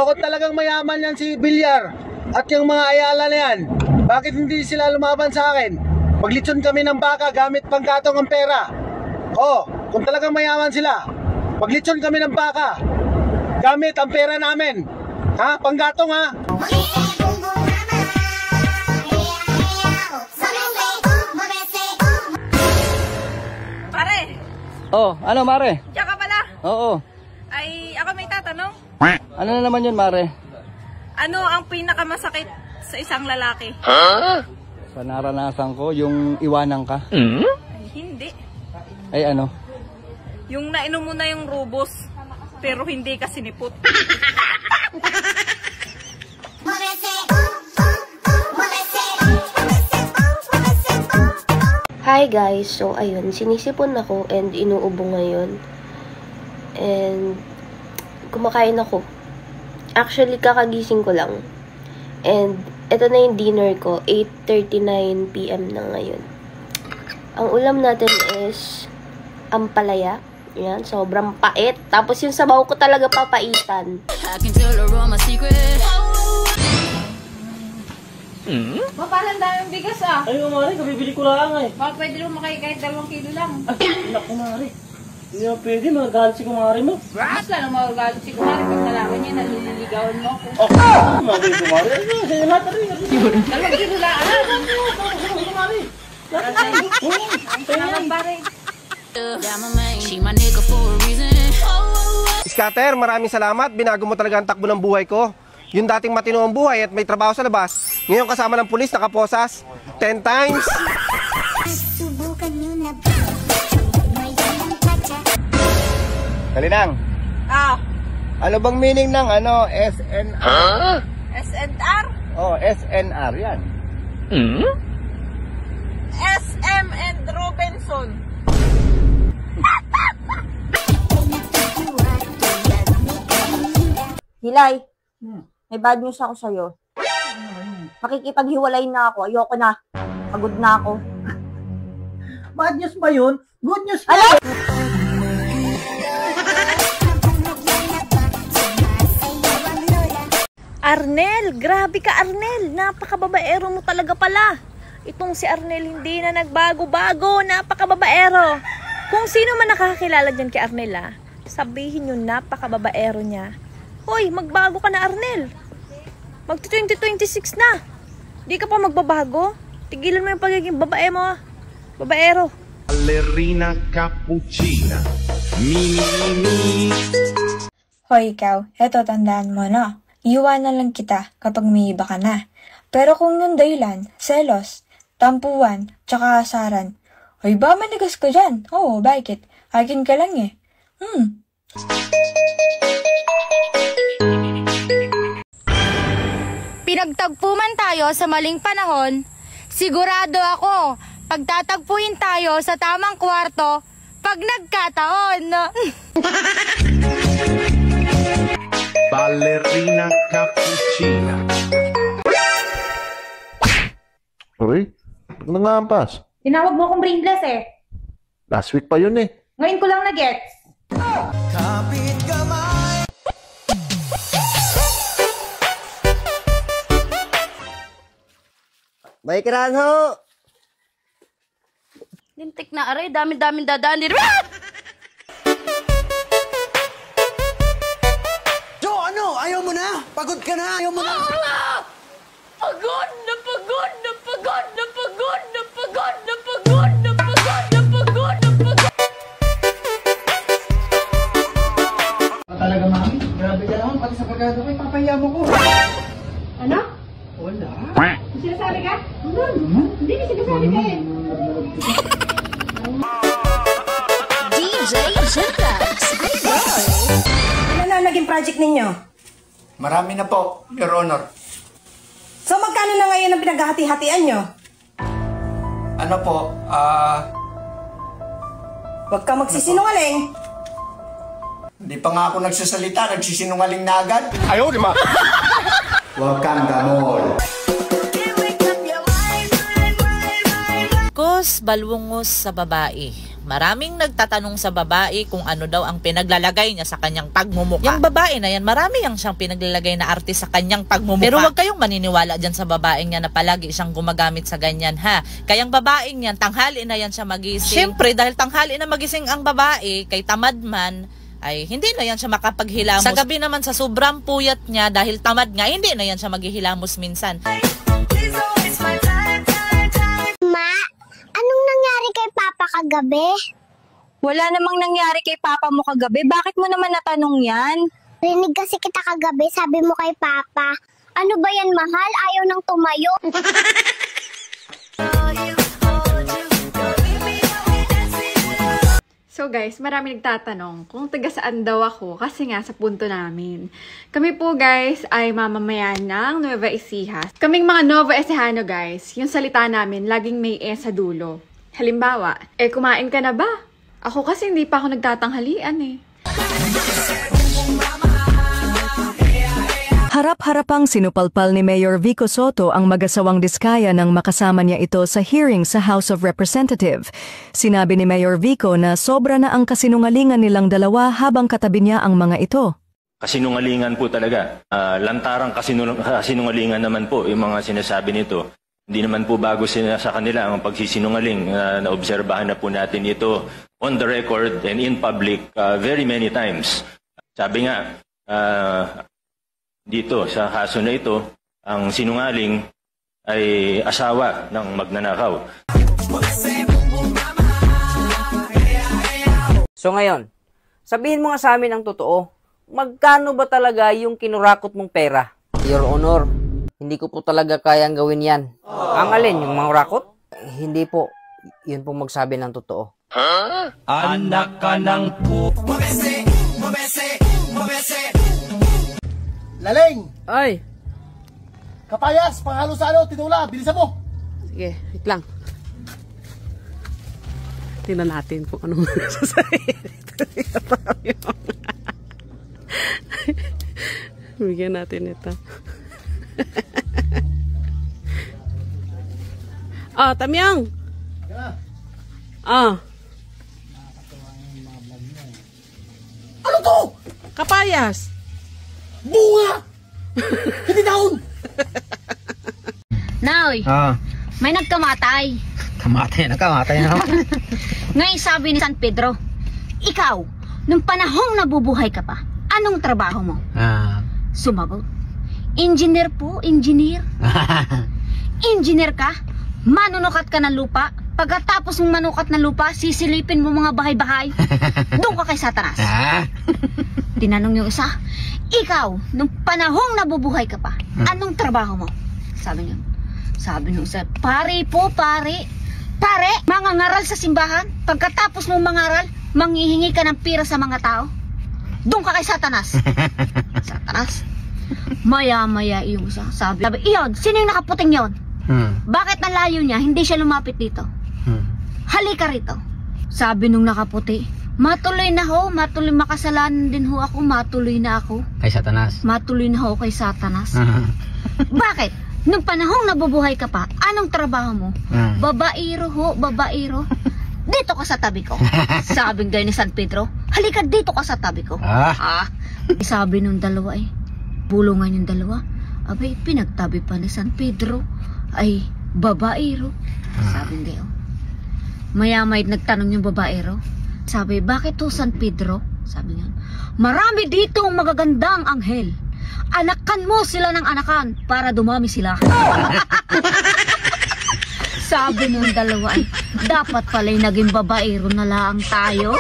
kung talagang mayaman yan si Villar at yung mga Ayala na yan, bakit hindi sila lumaban sa akin? Maglitson kami ng baka gamit panggatong ang pera. Kung talagang mayaman sila, maglitson kami ng baka gamit ang pera namin. Ha? Panggatong ha? Pare! Ano Mare? Diyan ka pala? Oo. Ay, ako may tatanong. Ano na naman yun Mare? Ano ang pinakamasakit sa isang lalaki? Sa naranasan ko, yung iwanan ka. Ay, hindi. Ay ano? Yung nainom mo na yung rubos, pero hindi ka sinipot. Hi guys! So ayun, sinisipon ako and inuubo ngayon. And kumakain ako. Actually, kakagising ko lang. And ito na yung dinner ko, 8:39 PM na ngayon. Ang ulam natin is ampalaya. Yan, sobrang pait. Tapos yung sabaw ko talaga papaitan. Mapalang daming bigas ah. Ay, Mari, kabibili ko lang eh. Baka pwede lumaki kahit 2 kilo lang. Ay, naku, Mari. Hindi na pwede, magagalit si Kumari mo. Mas lang magagalit si Kumari pag nalaman niya, naliligawan mo ako. Mari, Kumari. Ay, sa'yo lahat na rin. 2 kilo lang. Kumari. Salamat pare. Scatter, maraming salamat. Binago mo talaga ang takbo ng buhay ko. Yung dating matino ang buhay at may trabaho sa labas, ngayon kasama ng pulis, nakaposas 10 times. Kalinang, ano bang meaning ng SNR? SNR? SNR yan. SM and Robinson. Hilay, may bad news ako sa'yo. Makikipaghiwalay na ako. Ayoko na. Pagod na ako. Bad news ba yun? Good news ba? Ano? Arnel! Grabe ka, Arnel! Napakababaero mo talaga pala. Itong si Arnel hindi na nagbago-bago. Napakababaero. Kung sino man nakakakilala dyan kay Arnel sabihin nyo napakababaero niya. Hoy, magbago ka na, Arnel. Magti-2026 na. Di ka pa magbabago? Tigilan mo yung pagiging babae mo. Babaero. Ballerina cappuccina. Mini. Hoy ikaw, eto tandaan mo no. Iwanan lang kita kapag may iba ka na. Pero kung yung dahilan, selos, tampuan, tsaka asaran, hoy ba manigas ka dyan? Oo, bakit? Akin ka lang eh. Pinagtagpo man tayo sa maling panahon, sigurado ako, pagtatagpuin tayo sa tamang kwarto pag nagkataon. Ballerina cappuccina. Uy, ba't nangampas? Tinawag mo akong brainless eh. Last week pa yun eh. Ngayon ko lang na-gets. Kapit kamay. May kiraan ho. Lintik na aray, dami-daming dadaan din. So ano, ayaw mo na? Pagod ka na, ayaw mo na? Pagod na pagod na pagod na pagod na pagod na pagod na pagod na pagod na pagod. Talaga, mami. Grabe ka naman, pati sa pagkado ko, ipapahiya mo ko. Ano? Wala. Sinasabi ka? Hindi ka sinasabi ka eh. DJ Jentax. Ano na naging project ninyo? Marami na po, Your Honor. So magkano na ngayon ang pinaghahati-hatian nyo? Ano po, Huwag ka magsisinungaling. Hindi pa nga ako nagsasalita, nagsisinungaling na agad. Ayaw, di ma. Huwag kang gamol. Kos balwungos sa babae, maraming nagtatanong sa babae kung ano daw ang pinaglalagay niya sa kanyang pagmumukha. Yung babae na yan, marami yang siyang pinaglalagay na arte sa kanyang pagmumukha. Pero wag kayong maniniwala dyan sa babaeng yan na palagi siyang gumagamit sa ganyan, ha. Kayang babaeng yan, tanghali na yan siya magising. Siyempre, dahil tanghali na magising ang babae, kay tamad man, ay hindi na yan siya makapaghilamos. Sa gabi naman sa sobrang puyat niya, dahil tamad nga, hindi na yan siya maghihilamos minsan. Ma, anong nangyari kay Papa kagabi? Wala namang nangyari kay Papa mo kagabi. Bakit mo naman natanong yan? Rinig kasi kita kagabi, sabi mo kay Papa, ano ba yan, mahal? Ayaw nang tumayo. So guys, marami nagtatanong kung taga saan daw ako kasi nga sa punto namin. Kami po guys ay mamamayan ng Nueva Ecija. Kaming mga Nueva Ecijano guys, yung salita namin laging may e sa dulo. Halimbawa, kumain ka na ba? Ako kasi hindi pa ako nagtatanghalian eh. Harap-harapang sinupalpal ni Mayor Vico Soto ang mag-asawang Diskaya nang makasama niya ito sa hearing sa House of Representatives. Sinabi ni Mayor Vico na sobra na ang kasinungalingan nilang dalawa habang katabi niya ang mga ito. Kasinungalingan po talaga. Lantarang kasinungalingan naman po yung mga sinasabi nito. Hindi naman po bago sa kanila ang pagsisinungaling. Naobserbahan na po natin ito on the record and in public very many times. Sabi nga, dito sa kaso na ito, ang sinungaling ay asawa ng magnanakaw. So ngayon, sabihin mo nga sa amin ang totoo, magkano ba talaga yung kinurakot mong pera? Your Honor, hindi ko po talaga kayang gawin yan. Ang alin, yung mga rakot? Hindi po, yun po magsabi ng totoo. Huh? Anak ka ng po. Laling! Ay! Kapayas, panghalo sa tinula, bilisan mo! Sige, wait lang. Tingnan natin kung anong sasabihin. Bigyan natin ito. Tamyang! Ano to? Kapayas! Bunga! Hindi daon! Nay, may nagkamatay. Nakamatay na naman. Ngayon sabi ni San Pedro, ikaw, nung panahong nabubuhay ka pa, anong trabaho mo? Sumagot, engineer po, engineer. Engineer ka, manunukat ka ng lupa, pagkatapos mong manukat ng lupa, sisilipin mo mga bahay-bahay, doon ka kay Satanas. Tinanong yung isa, ikaw, nung panahong nabubuhay ka pa, anong trabaho mo? Sabi niyo isa, pare po, pare, mangangaral sa simbahan, pagkatapos mong mangaral, manghihingi ka ng pira sa mga tao, doon ka kay Satanas. Satanas, maya-maya yung isa, sabi, iyon, sino yung nakaputing yon? Bakit nalayo niya, hindi siya lumapit dito? Halika rito. Sabi nung nakaputi, matuloy na ho, matuloy, makasalanan din ho ako, matuloy na ako. Kay Satanas? Matuloy na ho kay Satanas. Bakit? Nung panahong nabubuhay ka pa, anong trabaho mo? Babairo ho, babairo. Dito ka sa tabi ko. Sabing gaya ni San Pedro, halika dito ka sa tabi ko. Sabi nung dalawa bulungan yung dalawa. Abay, pinagtabi pa ni San Pedro, ay babairo. Sabing gaya. Maya-may nagtanong yung babaero. Sabi, bakit to San Pedro? Sabi niya, marami ditong magagandang anghel. Anakan mo sila ng anakan para dumami sila. Sabi nung dalawa, dapat pala'y naging babaero na lang tayo.